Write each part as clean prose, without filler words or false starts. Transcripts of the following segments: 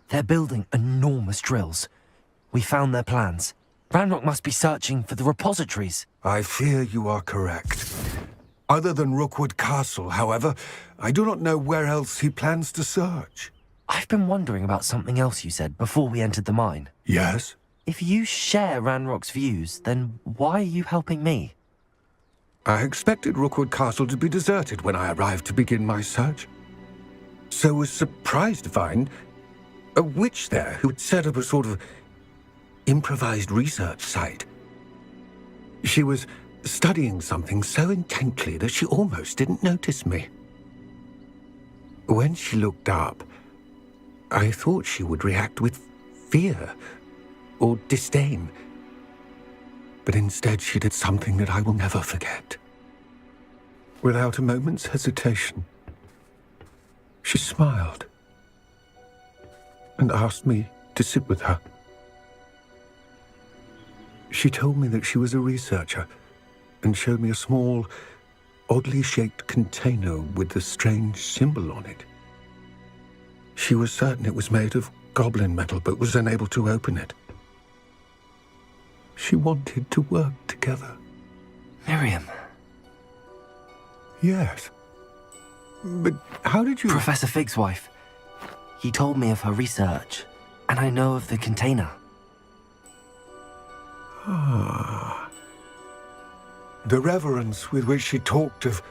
They're building enormous drills. We found their plans. Ranrock must be searching for the repositories. I fear you are correct. Other than Rookwood Castle, however, I do not know where else he plans to search. I've been wondering about something else you said before we entered the mine. Yes? If you share Ranrock's views, then why are you helping me? I expected Rookwood Castle to be deserted when I arrived to begin my search. So was surprised to find a witch there who had set up a sort of improvised research site. She was studying something so intently that she almost didn't notice me. When she looked up, I thought she would react with fear or disdain. But instead she did something that I will never forget. Without a moment's hesitation, she smiled and asked me to sit with her. She told me that she was a researcher and showed me a small, oddly shaped container with a strange symbol on it. She was certain it was made of goblin metal, but was unable to open it. She wanted to work together. Miriam. Yes. But how did you... Professor Fig's wife. He told me of her research, and I know of the container. Ah. The reverence with which she talked of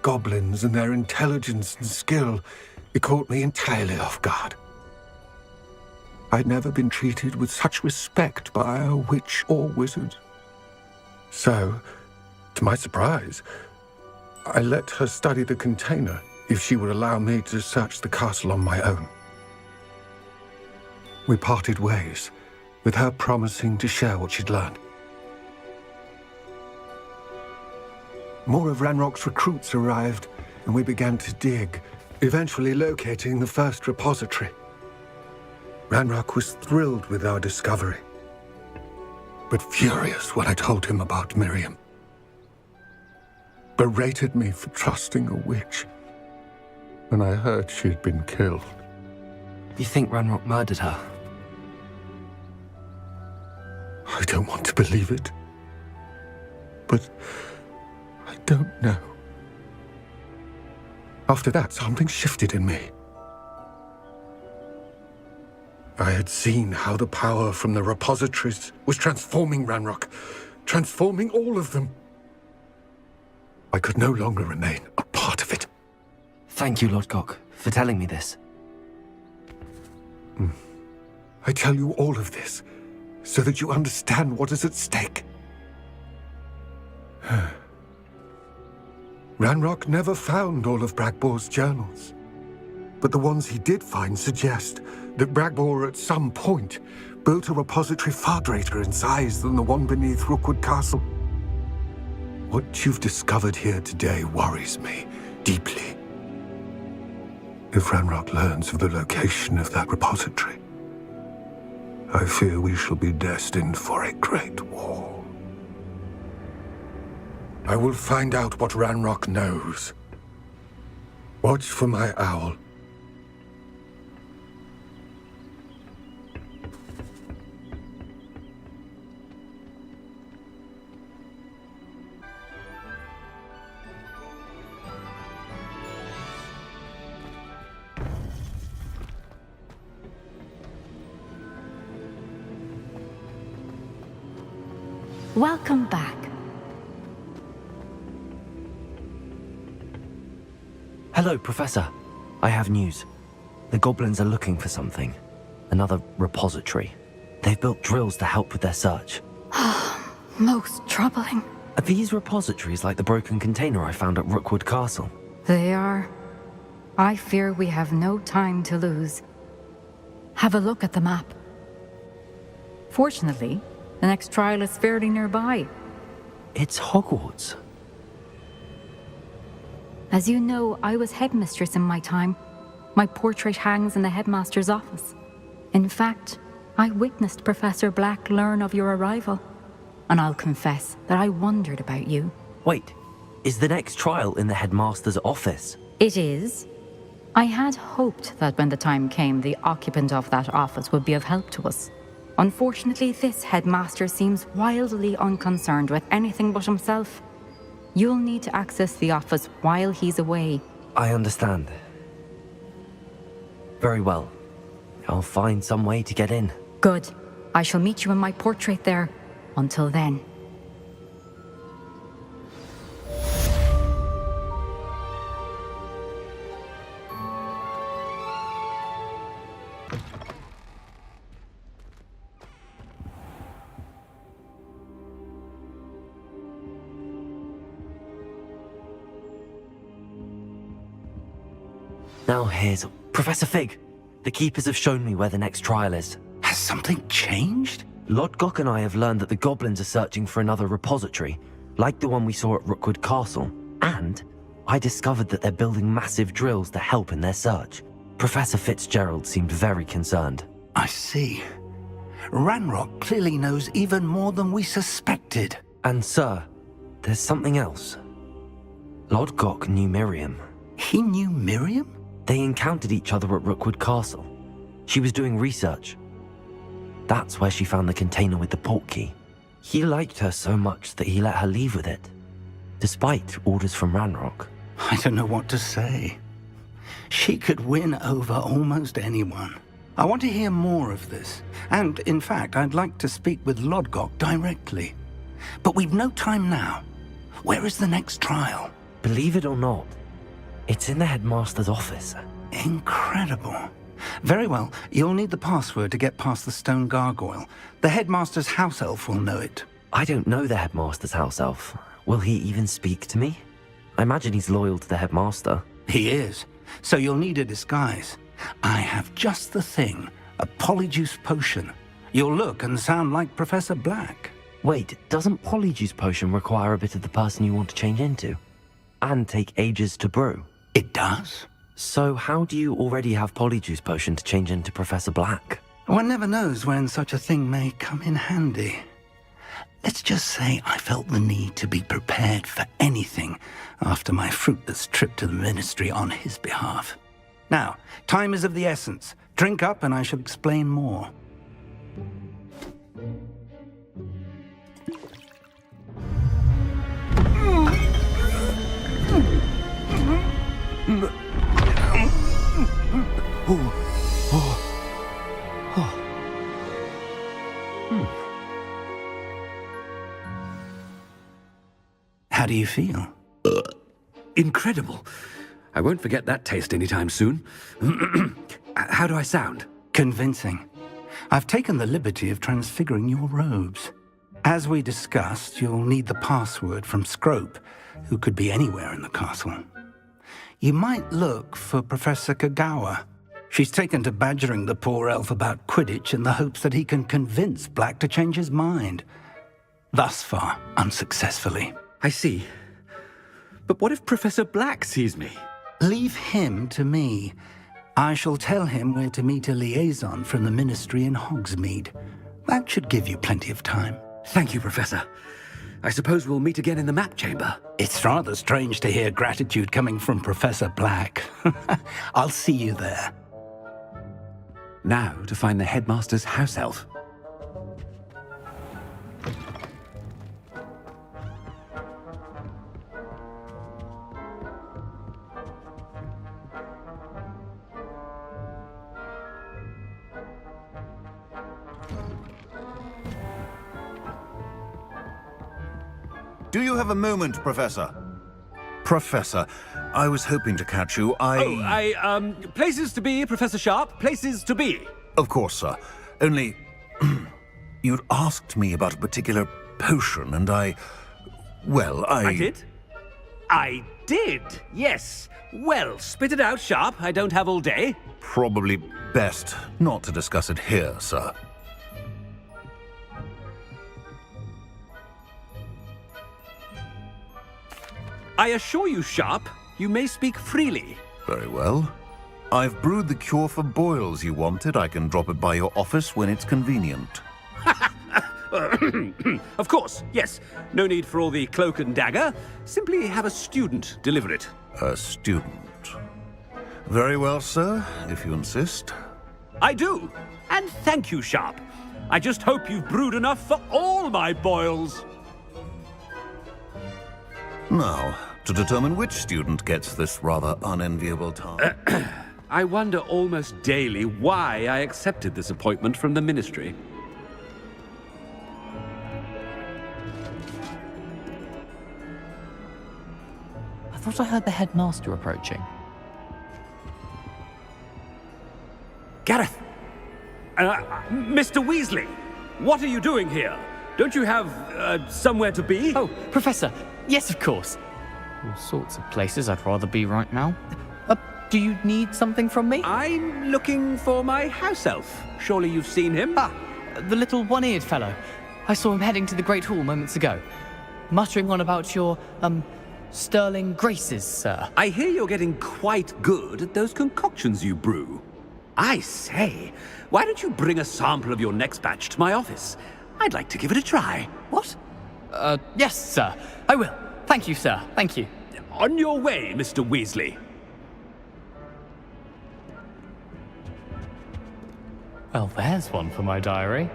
goblins and their intelligence and skill, it caught me entirely off guard. I'd never been treated with such respect by a witch or wizard. So, to my surprise, I let her study the container if she would allow me to search the castle on my own. We parted ways, with her promising to share what she'd learned. More of Ranrock's recruits arrived, and we began to dig, eventually locating the first repository. Ranrock was thrilled with our discovery, but furious when I told him about Miriam. Berated me for trusting a witch when I heard she'd been killed. You think Ranrock murdered her? I don't want to believe it, but I don't know. After that, something shifted in me. I had seen how the power from the repositories was transforming Ranrock, transforming all of them. I could no longer remain a part of it. Thank you, Lodgok, for telling me this. I tell you all of this so that you understand what is at stake. Ranrock never found all of Bragbor's journals, but the ones he did find suggest that Bragbor at some point built a repository far greater in size than the one beneath Rookwood Castle. What you've discovered here today worries me deeply. If Ranrock learns of the location of that repository, I fear we shall be destined for a great war. I will find out what Ranrock knows. Watch for my owl. Welcome back. Hello, Professor. I have news. The goblins are looking for something. Another repository. They've built drills to help with their search. Most troubling. Are these repositories like the broken container I found at Rookwood Castle? They are. I fear we have no time to lose. Have a look at the map. Fortunately, the next trial is fairly nearby. It's Hogwarts. As you know, I was headmistress in my time. My portrait hangs in the headmaster's office. In fact, I witnessed Professor Black learn of your arrival. And I'll confess that I wondered about you. Wait, is the next trial in the headmaster's office? It is. I had hoped that when the time came, the occupant of that office would be of help to us. Unfortunately, this headmaster seems wildly unconcerned with anything but himself. You'll need to access the office while he's away. I understand. Very well. I'll find some way to get in. Good. I shall meet you in my portrait there. Until then. Now here's Professor Fig. The Keepers have shown me where the next trial is. Has something changed? Lodgok and I have learned that the goblins are searching for another repository, like the one we saw at Rookwood Castle. And I discovered that they're building massive drills to help in their search. Professor Fitzgerald seemed very concerned. I see. Ranrock clearly knows even more than we suspected. And sir, there's something else. Lodgok knew Miriam. He knew Miriam? They encountered each other at Rookwood Castle. She was doing research. That's where she found the container with the portkey. He liked her so much that he let her leave with it, despite orders from Ranrock. I don't know what to say. She could win over almost anyone. I want to hear more of this. And, in fact, I'd like to speak with Lodgok directly. But we've no time now. Where is the next trial? Believe it or not, it's in the headmaster's office. Incredible. Very well. You'll need the password to get past the stone gargoyle. The headmaster's house elf will know it. I don't know the headmaster's house elf. Will he even speak to me? I imagine he's loyal to the headmaster. He is. So you'll need a disguise. I have just the thing. A polyjuice potion. You'll look and sound like Professor Black. Wait, doesn't Polyjuice Potion require a bit of the person you want to change into? And take ages to brew? It does. So how do you already have Polyjuice Potion to change into Professor Black? One never knows when such a thing may come in handy. Let's just say I felt the need to be prepared for anything after my fruitless trip to the Ministry on his behalf. Now, time is of the essence. Drink up and I shall explain more. How do you feel? Incredible. I won't forget that taste anytime soon. How do I sound? Convincing. I've taken the liberty of transfiguring your robes. As we discussed, you'll need the password from Scrope, who could be anywhere in the castle. You might look for Professor Kagawa. She's taken to badgering the poor elf about Quidditch in the hopes that he can convince Black to change his mind. Thus far, unsuccessfully. I see. But what if Professor Black sees me? Leave him to me. I shall tell him where to meet a liaison from the Ministry in Hogsmeade. That should give you plenty of time. Thank you, Professor. I suppose we'll meet again in the map chamber. It's rather strange to hear gratitude coming from Professor Black. I'll see you there. Now to find the headmaster's house elf. Do you have a moment, Professor? Professor, I was hoping to catch you. Places to be, Professor Sharp. Places to be. Of course, sir. Only... you'd asked me about a particular potion, and I did? I did, yes. Well, spit it out, Sharp. I don't have all day. Probably best not to discuss it here, sir. I assure you, Sharp, you may speak freely. Very well. I've brewed the cure for boils you wanted. I can drop it by your office when it's convenient. Of course, yes. No need for all the cloak and dagger. Simply have a student deliver it. A student. Very well, sir, if you insist. I do. And thank you, Sharp. I just hope you've brewed enough for all my boils. Now, to determine which student gets this rather unenviable task. I wonder almost daily why I accepted this appointment from the Ministry. I thought I heard the headmaster approaching. Gareth! Mr. Weasley! What are you doing here? Don't you have, somewhere to be? Oh, Professor! Yes, of course. All sorts of places I'd rather be right now. Do you need something from me? I'm looking for my house elf. Surely you've seen him? Ah, the little one-eared fellow. I saw him heading to the Great Hall moments ago. Muttering on about your, sterling graces, sir. I hear you're getting quite good at those concoctions you brew. I say, why don't you bring a sample of your next batch to my office? I'd like to give it a try. What? Yes, sir. I will. Thank you, sir. Thank you. On your way, Mr. Weasley. Well, there's one for my diary.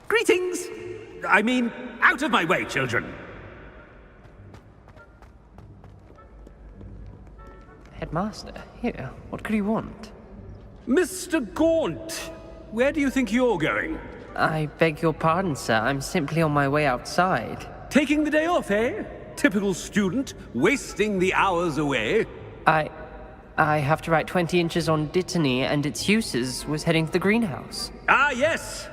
Greetings! I mean, out of my way, children. Headmaster, here, what could you want? Mr. Gaunt, where do you think you're going? I beg your pardon, sir. I'm simply on my way outside. Taking the day off, eh? Typical student, wasting the hours away. I have to write 20 inches on Dittany and its uses. Was heading to the greenhouse. Ah, yes!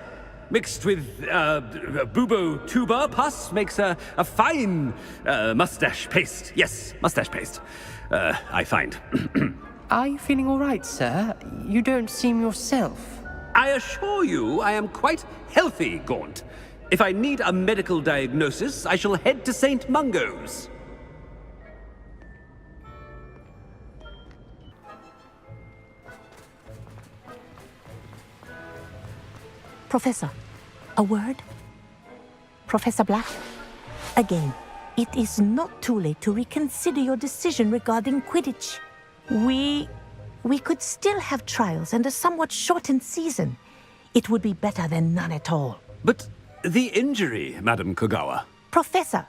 Mixed with, bubo tuber pus makes a fine, mustache paste. Yes, mustache paste. I find. Are you feeling all right, sir? You don't seem yourself. I assure you I am quite healthy, Gaunt. If I need a medical diagnosis, I shall head to St. Mungo's. Professor, a word? Professor Black? Again, it is not too late to reconsider your decision regarding Quidditch. We could still have trials and a somewhat shortened season. It would be better than none at all. But the injury, Madam Kogawa. Professor,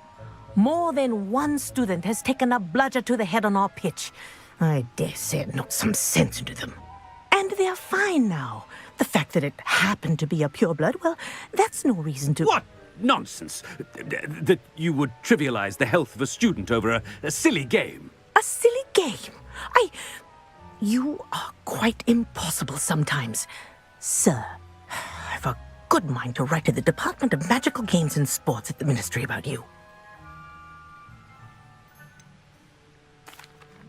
more than one student has taken a bludger to the head on our pitch. I dare say it knocked some sense into them. And they're fine now. The fact that it happened to be a pureblood, well, that's no reason to... What nonsense! That you would trivialize the health of a student over a silly game. A silly game? You are quite impossible sometimes. Sir, I've a good mind to write to the Department of Magical Games and Sports at the Ministry about you.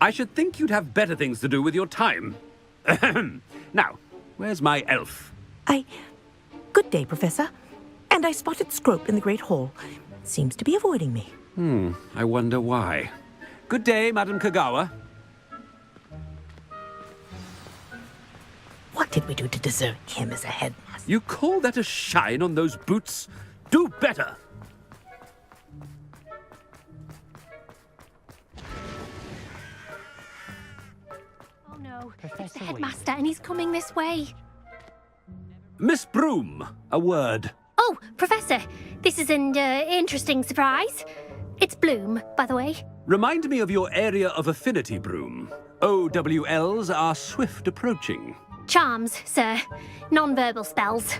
I should think you'd have better things to do with your time. Now, where's my elf? Good day, Professor. And I spotted Scrope in the Great Hall. Seems to be avoiding me. I wonder why. Good day, Madam Kogawa. What did we do to deserve him as a headmaster? You call that a shine on those boots? Do better! Oh no, it's Professor the headmaster and he's coming this way. Miss Broom, a word. Oh, Professor, this is an interesting surprise. It's Bloom, by the way. Remind me of your area of affinity, Broom. OWLs are swift approaching. Charms, sir. Non-verbal spells.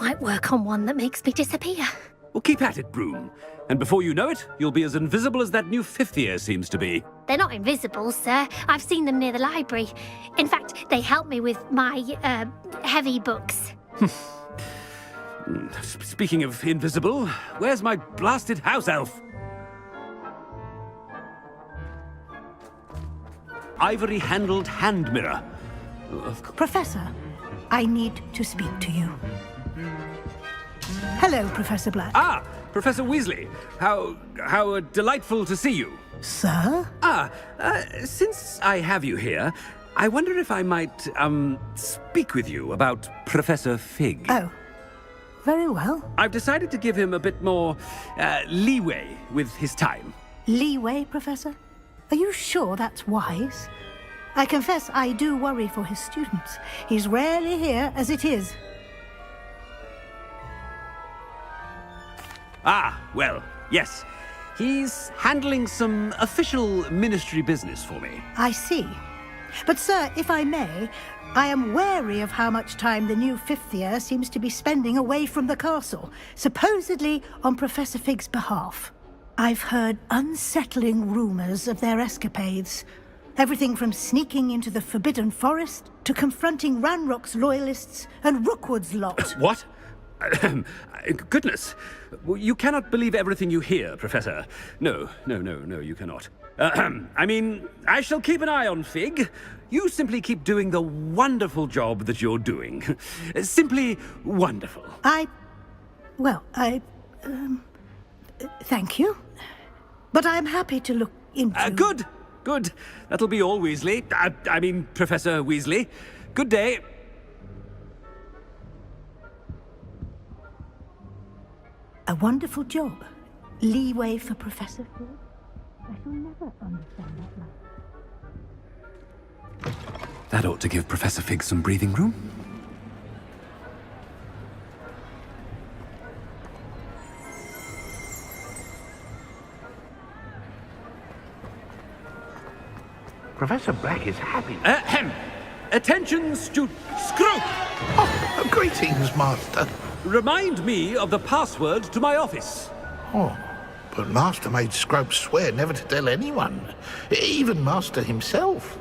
Might work on one that makes me disappear. Well, keep at it, Broom. And before you know it, you'll be as invisible as that new fifth year seems to be. They're not invisible, sir. I've seen them near the library. In fact, they help me with my, heavy books. Speaking of invisible, where's my blasted house elf? Ivory-handled hand mirror. Professor, I need to speak to you. Hello, Professor Black. Ah, Professor Weasley. How delightful to see you. Sir? Since I have you here, I wonder if I might, speak with you about Professor Fig. Oh, very well. I've decided to give him a bit more, leeway with his time. Leeway, Professor? Are you sure that's wise? I confess I do worry for his students. He's rarely here as it is. Ah, well, yes. He's handling some official ministry business for me. I see. But, sir, if I may, I am wary of how much time the new fifth year seems to be spending away from the castle, supposedly on Professor Fig's behalf. I've heard unsettling rumors of their escapades. Everything from sneaking into the Forbidden Forest to confronting Ranrock's loyalists and Rookwood's lot. What? Goodness. You cannot believe everything you hear, Professor. No, you cannot. I mean, I shall keep an eye on Fig. You simply keep doing the wonderful job that you're doing. Simply wonderful. Thank you. But I'm happy to look into... Good. That'll be all, Weasley. I mean, Professor Weasley. Good day. A wonderful job. Leeway for Professor Fig. I shall never understand that life. That ought to give Professor Fig some breathing room. Professor Black is happy. Ahem. Attention, student. Scrope! Oh, greetings, Master. Remind me of the password to my office. Oh, but Master made Scrope swear never to tell anyone, even Master himself.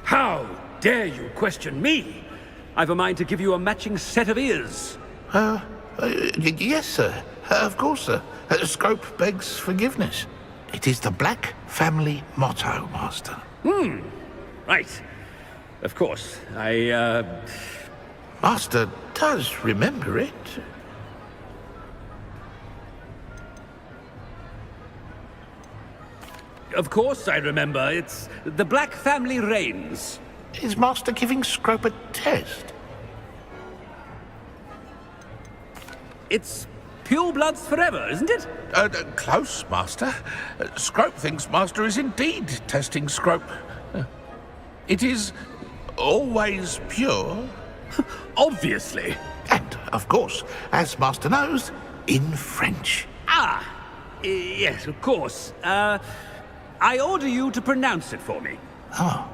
How dare you question me? I've a mind to give you a matching set of ears. Yes, sir. Of course, sir. Scrope begs forgiveness. It is the Black family motto, Master. Right. Of course. Master does remember it. Of course I remember. It's the Black family reigns. Is Master giving Scrope a test? It's pure bloods forever, isn't it? Close, Master. Scrope thinks Master is indeed testing Scrope. It is always pure. Obviously. And, of course, as Master knows, in French. Yes, of course. I order you to pronounce it for me. Oh,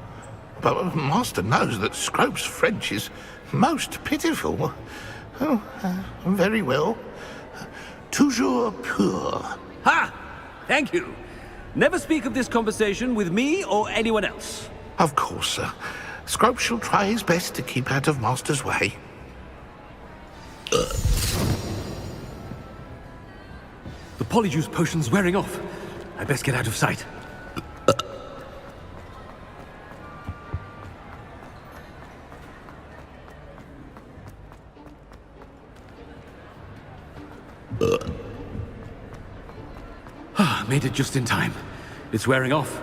but Master knows that Scrope's French is most pitiful. Oh, very well. Toujours pur. Ha! Thank you. Never speak of this conversation with me or anyone else. Of course, sir. Scrope shall try his best to keep out of Master's way. The Polyjuice potion's wearing off. I best get out of sight. Made it just in time. It's wearing off.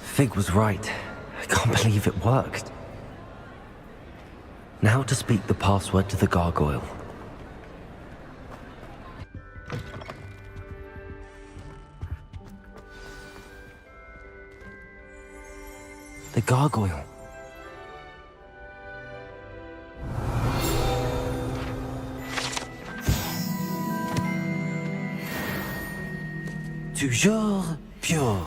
Fig was right. I can't believe it worked. Now to speak the password to the gargoyle. The gargoyle. Toujours pure.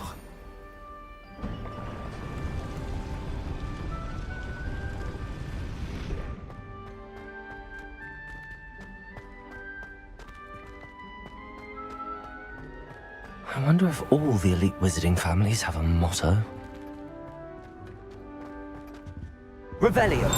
I wonder if all the elite wizarding families have a motto. Revelio.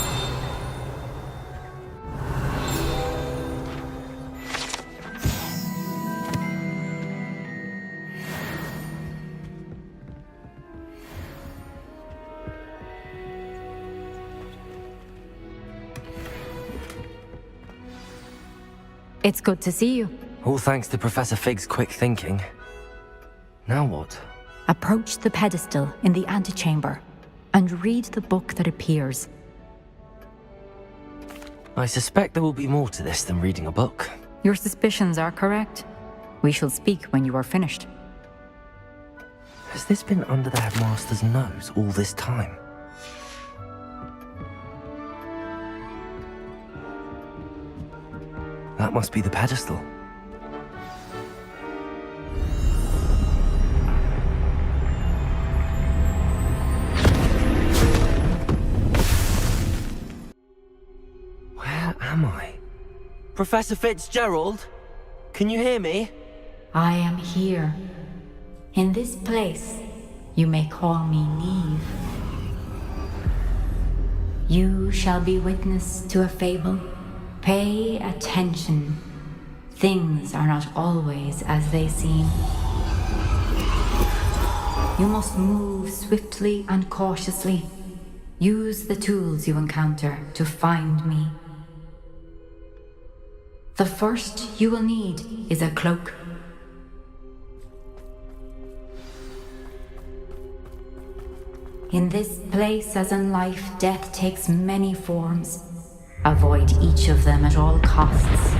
It's good to see you. All thanks to Professor Fig's quick thinking. Now what? Approach the pedestal in the antechamber and read the book that appears. I suspect there will be more to this than reading a book. Your suspicions are correct. We shall speak when you are finished. Has this been under the headmaster's nose all this time? That must be the pedestal. Where am I? Professor Fitzgerald? Can you hear me? I am here. In this place, you may call me Neve. You shall be witness to a fable. Pay attention. Things are not always as they seem. You must move swiftly and cautiously. Use the tools you encounter to find me. The first you will need is a cloak. In this place, as in life, death takes many forms. Avoid each of them at all costs.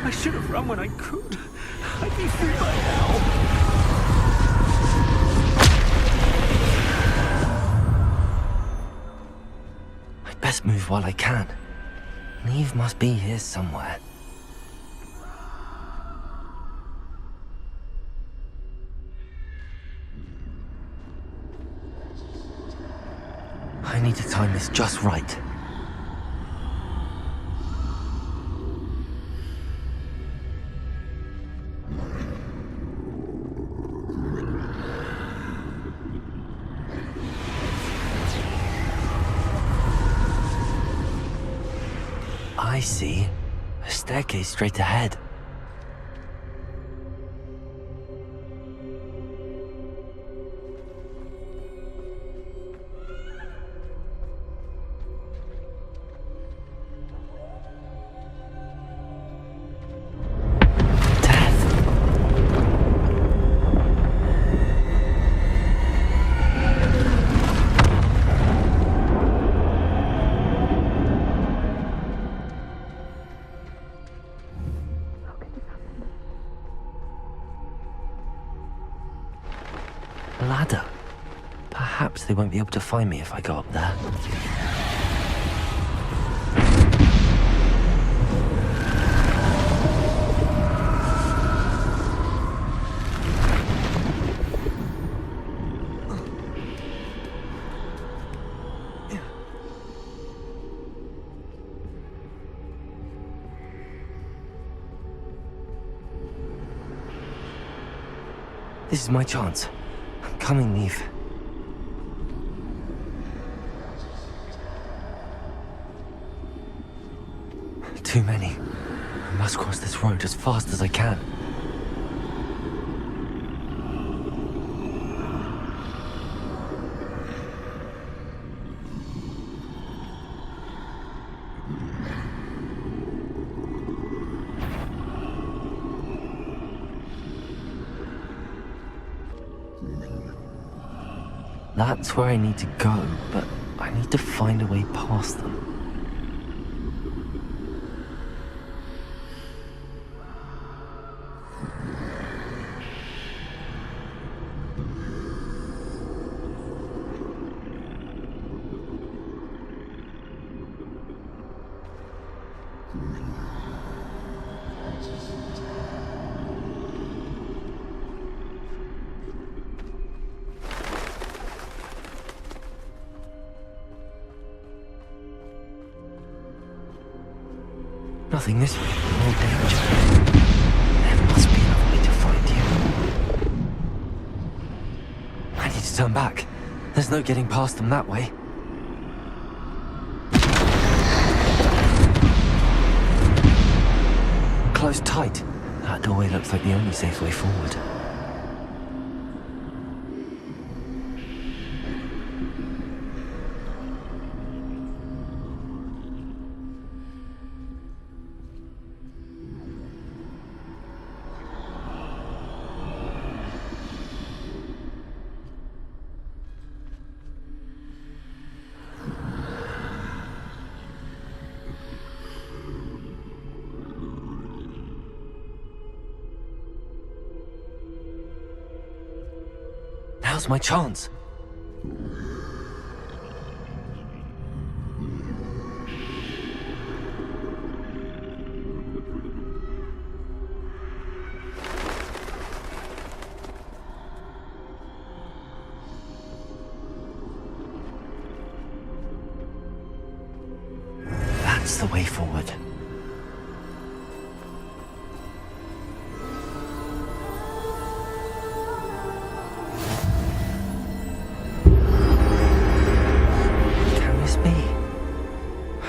I should have run when I could. I'd be free by now. I'd best move while I can. Neve must be here somewhere. I need to time this just right. I see. A staircase straight ahead. Ladder. Perhaps they won't be able to find me if I go up there. This is my chance. I'm coming, Neve. Too many. I must cross this road as fast as I can. That's where I need to go, but I need to find a way past them. Nothing this way but more danger. There must be another way to find you. I need to turn back. There's no getting past them that way. Close tight. That doorway looks like the only safe way forward. Now's my chance. That's the way forward.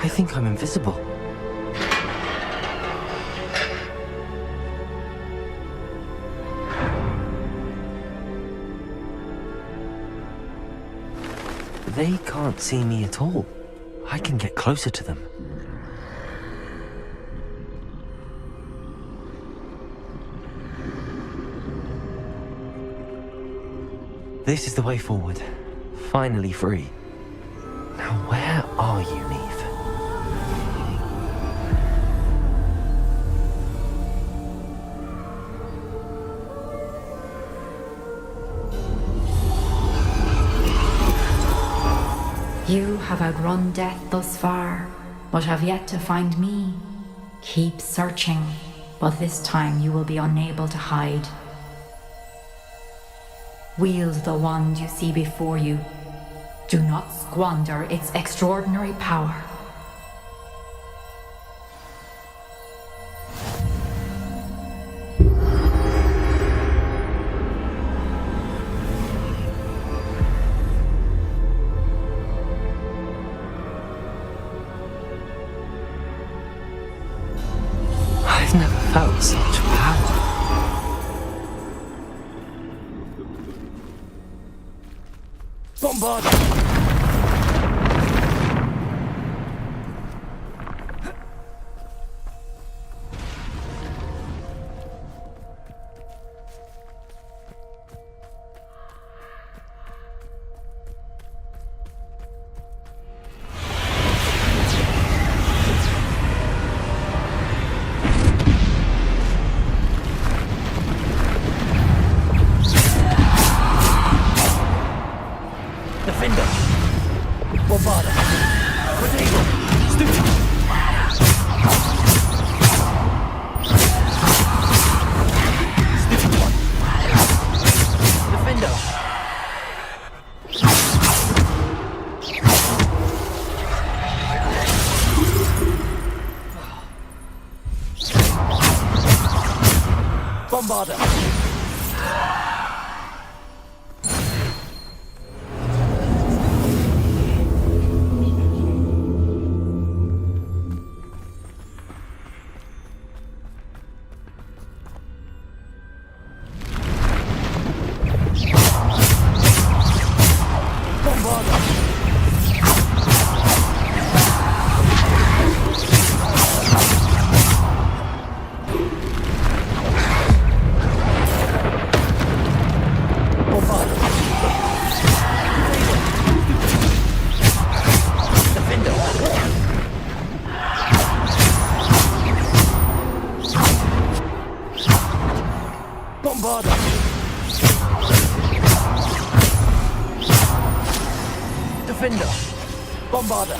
I think I'm invisible. They can't see me at all. I can get closer to them. This is the way forward. Finally free. Now where are you, Neve? You have outrun death thus far, but have yet to find me. Keep searching, but this time you will be unable to hide. Wield the wand you see before you. Do not squander its extraordinary power. I've never felt such power. Bombard! Defender! Bombarda! Potato! Stupid! Stupid one! Defender! Bombarda! Bombarda! Defender! Bombarda!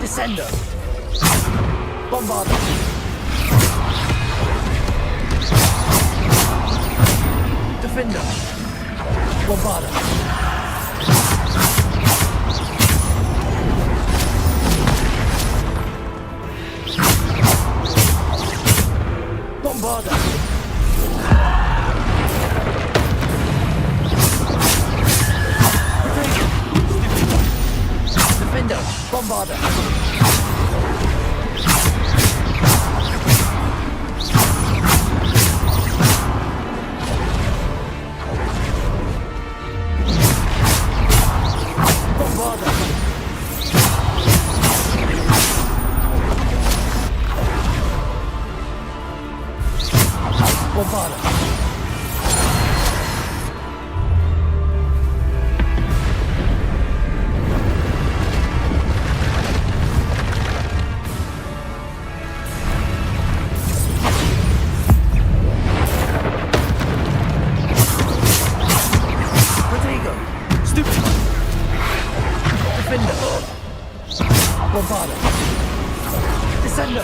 Descender! Bombarder! Defender! Bombarder! Bombarder! Defender! Bombarder! Defender!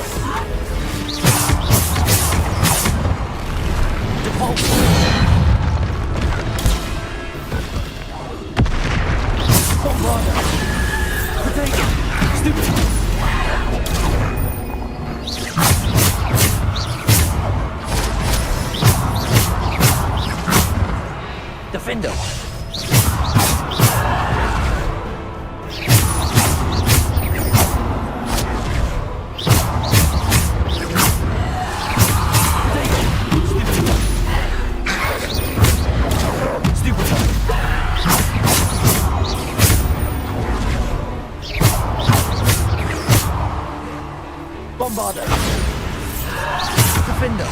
Bombarder! Defender!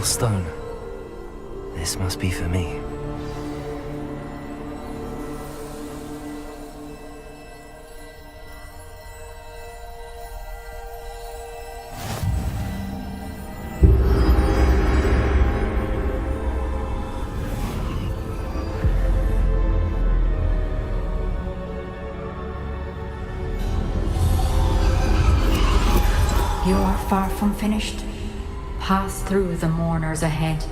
Stone. This must be for me. You are far from finished. Pass through the mourners ahead.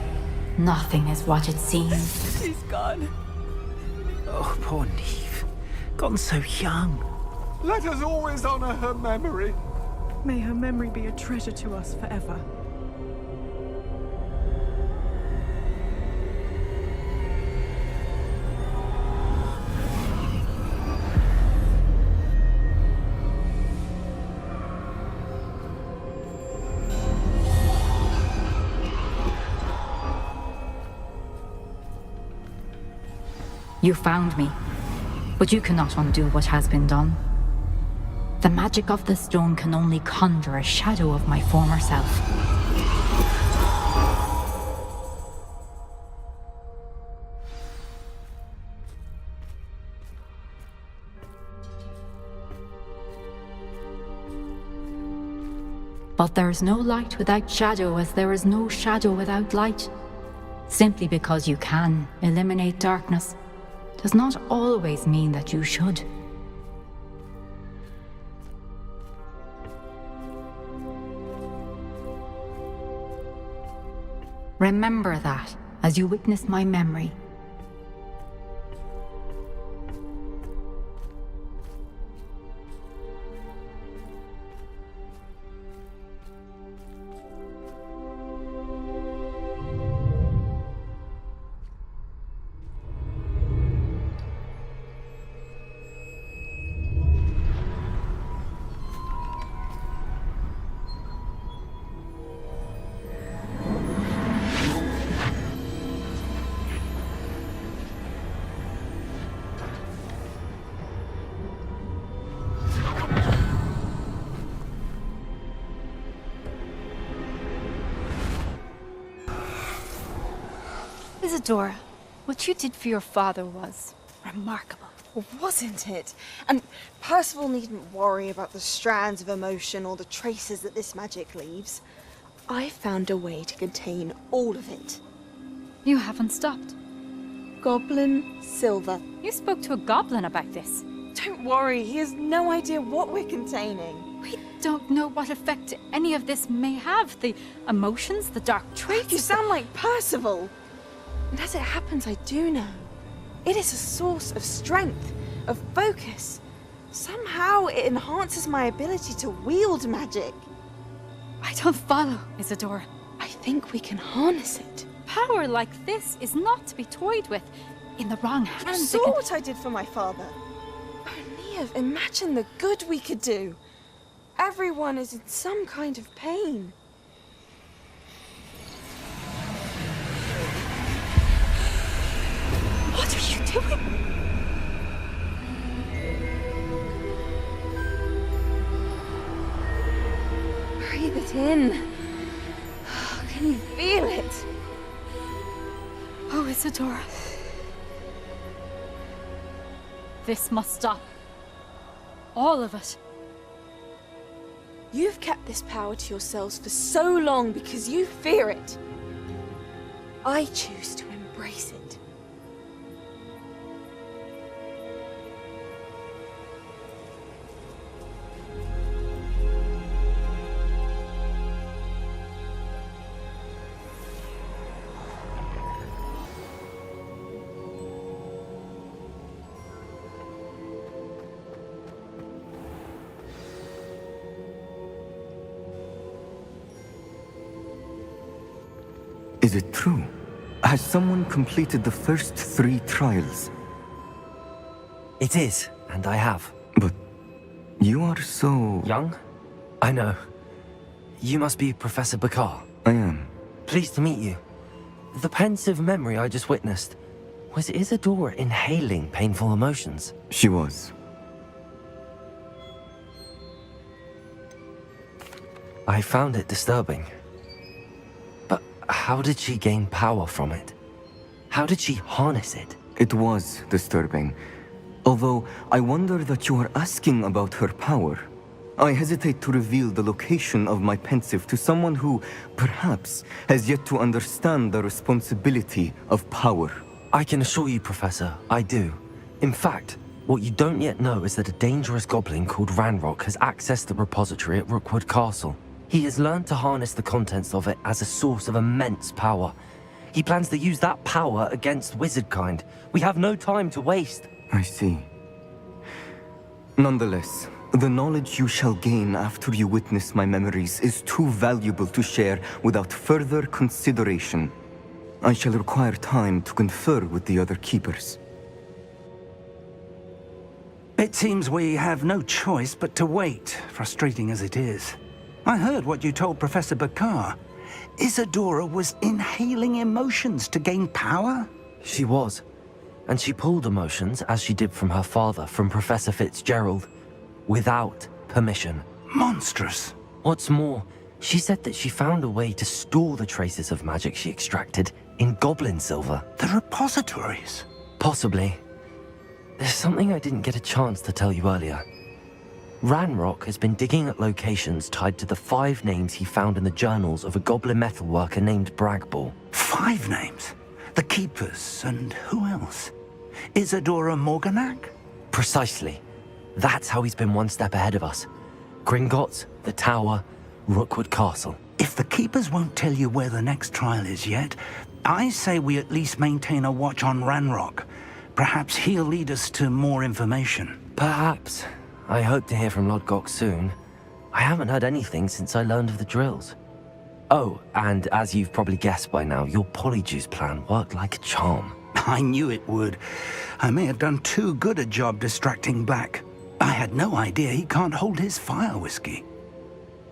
Nothing is what it seems. She's gone. Oh, poor Neve. Gone so young. Let us always honor her memory. May her memory be a treasure to us forever. You found me, but you cannot undo what has been done. The magic of the stone can only conjure a shadow of my former self. But there is no light without shadow, as there is no shadow without light. Simply because you can eliminate darkness does not always mean that you should. Remember that as you witness my memory. Isadora, what you did for your father was remarkable. Well, wasn't it? And Percival needn't worry about the strands of emotion or the traces that this magic leaves. I found a way to contain all of it. You haven't stopped. Goblin silver. You spoke to a goblin about this. Don't worry, he has no idea what we're containing. We don't know what effect any of this may have. The emotions, the dark traits. You sound like Percival. And as it happens, I do know. It is a source of strength, of focus. Somehow it enhances my ability to wield magic. I don't follow, Isadora. I think we can harness it. Power like this is not to be toyed with. In the wrong You hands, saw what I did for my father. Oh, Neve, imagine the good we could do. Everyone is in some kind of pain. What are you doing? Breathe it in. Can you feel it? Oh, Isadora. This must stop. All of it. You've kept this power to yourselves for so long because you fear it. I choose to embrace it. Is it true? Has someone completed the first 3 trials? It is, and I have. But you are so... Young? I know. You must be Professor Bakar. I am. Pleased to meet you. The pensive memory I just witnessed, was Isadora inhaling painful emotions? She was. I found it disturbing. But how did she gain power from it? How did she harness it? It was disturbing. Although I wonder that you are asking about her power. I hesitate to reveal the location of my pensive to someone who, perhaps, has yet to understand the responsibility of power. I can assure you, Professor, I do. In fact, what you don't yet know is that a dangerous goblin called Ranrock has accessed the repository at Rookwood Castle. He has learned to harness the contents of it as a source of immense power. He plans to use that power against wizardkind. We have no time to waste. I see. Nonetheless, the knowledge you shall gain after you witness my memories is too valuable to share without further consideration. I shall require time to confer with the other keepers. It seems we have no choice but to wait, frustrating as it is. I heard what you told Professor Bakar. Isadora was inhaling emotions to gain power? She was. And she pulled emotions, as she did from her father, from Professor Fitzgerald, without permission. Monstrous. What's more, she said that she found a way to store the traces of magic she extracted in goblin silver. The repositories? Possibly. There's something I didn't get a chance to tell you earlier. Ranrock has been digging at locations tied to the 5 names he found in the journals of a goblin metalworker named Bragball. 5 names? The Keepers, and who else? Isadora Morganac? Precisely. That's how he's been one step ahead of us. Gringotts, the Tower, Rookwood Castle. If the Keepers won't tell you where the next trial is yet, I say we at least maintain a watch on Ranrock. Perhaps he'll lead us to more information. Perhaps. I hope to hear from Lodgok soon. I haven't heard anything since I learned of the drills. Oh, and as you've probably guessed by now, your polyjuice plan worked like a charm. I knew it would. I may have done too good a job distracting Black. I had no idea he can't hold his fire whiskey.